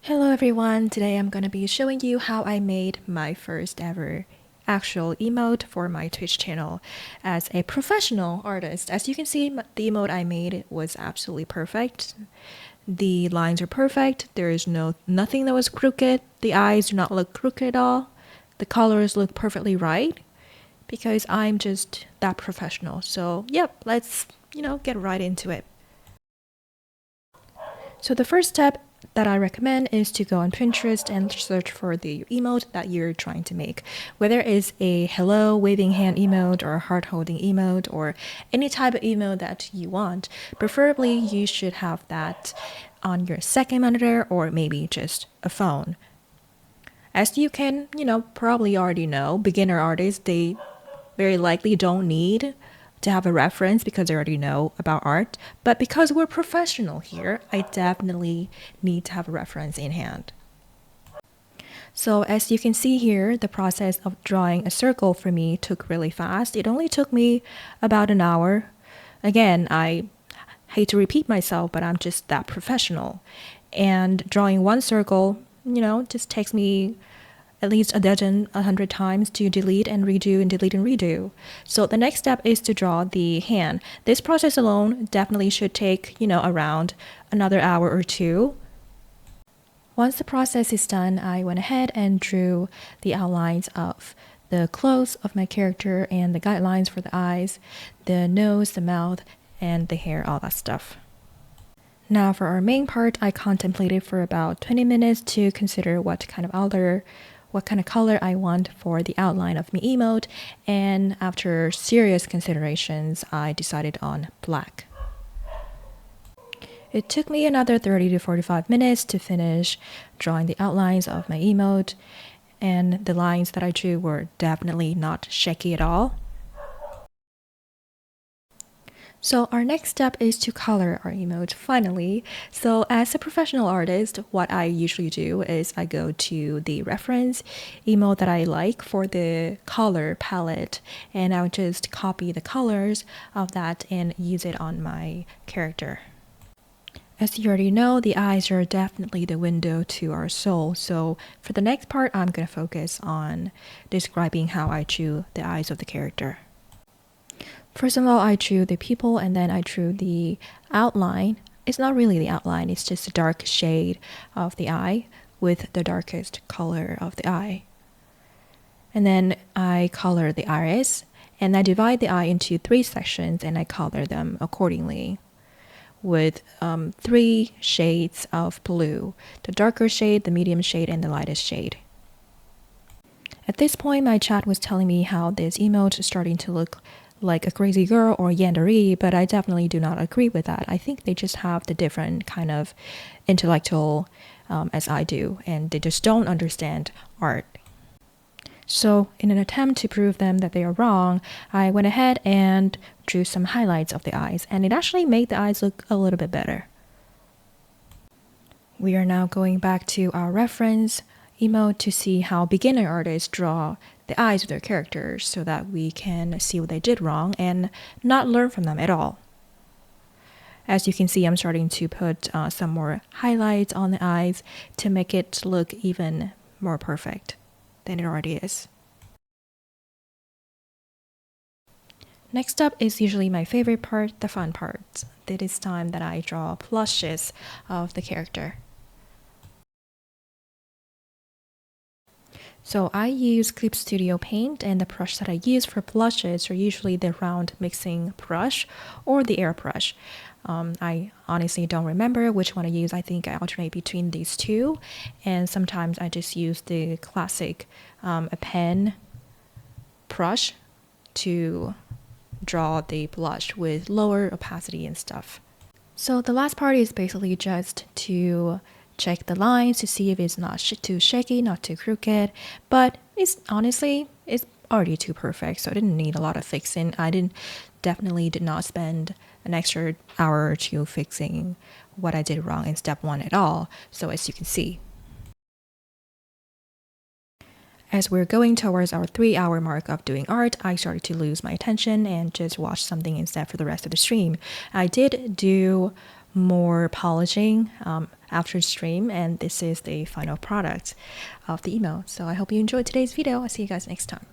Hello everyone, today I'm going to be showing you how I made my first ever actual emote for my Twitch channel as a professional artist. As you can see, the emote I made was absolutely perfect. The lines are perfect, there is nothing that was crooked, the eyes do not look crooked at all, the colors look perfectly right because I'm just that professional. So yep, let's get right into it. So the first step that I recommend is to go on Pinterest and search for the emote that you're trying to make. Whether it's a hello waving hand emote or a heart holding emote or any type of emote that you want, preferably you should have that on your second monitor or maybe just a phone. As you can, probably already know, beginner artists, they very likely don't need to have a reference because they already know about art. But because we're professional here, I definitely need to have a reference in hand. So as you can see here, the process of drawing a circle for me took really fast. It only took me about an hour. Again, I hate to repeat myself, but I'm just that professional. And drawing one circle, just takes me at least 100 times to delete and redo and delete and redo. So the next step is to draw the hand. This process alone definitely should take, around another hour or two. Once the process is done, I went ahead and drew the outlines of the clothes of my character and the guidelines for the eyes, the nose, the mouth, and the hair, all that stuff. Now for our main part, I contemplated for about 20 minutes to consider what kind of color I want for the outline of my emote, and after serious considerations, I decided on black. It took me another 30 to 45 minutes to finish drawing the outlines of my emote, and the lines that I drew were definitely not shaky at all. So our next step is to color our emote finally. So as a professional artist, what I usually do is I go to the reference emote that I like for the color palette, and I would just copy the colors of that and use it on my character. As you already know, the eyes are definitely the window to our soul. So for the next part, I'm going to focus on describing how I drew the eyes of the character. First of all, I drew the pupil and then I drew the outline. It's not really the outline, it's just a dark shade of the eye with the darkest color of the eye. And then I color the iris, and I divide the eye into 3 sections and I color them accordingly with 3 shades of blue: the darker shade, the medium shade, and the lightest shade. At this point, my chat was telling me how this emote is starting to look like a crazy girl or yandere, but I definitely do not agree with that. I think they just have the different kind of intellectual as I do, and they just don't understand art. So in an attempt to prove them that they are wrong, I went ahead and drew some highlights of the eyes, and it actually made the eyes look a little bit better. We are now going back to our reference emote to see how beginner artists draw the eyes of their characters so that we can see what they did wrong and not learn from them at all. As you can see, I'm starting to put some more highlights on the eyes to make it look even more perfect than it already is. Next up is usually my favorite part, the fun part. It is time that I draw plushes of the character. So I use Clip Studio Paint, and the brush that I use for blushes are usually the round mixing brush or the airbrush. I honestly don't remember which one I use. I think I alternate between these two, and sometimes I just use the classic a pen brush to draw the blush with lower opacity and stuff. So the last part is basically just to check the lines to see if it's not too shaky, not too crooked, but it's already too perfect, so I didn't need a lot of fixing. Definitely did not spend an extra hour or two fixing what I did wrong in step 1 at all, so as you can see. As we're going towards our 3-hour mark of doing art, I started to lose my attention and just watch something instead for the rest of the stream. I did do more polishing after stream, and this is the final product of the emote. So I hope you enjoyed today's video. I'll see you guys next time.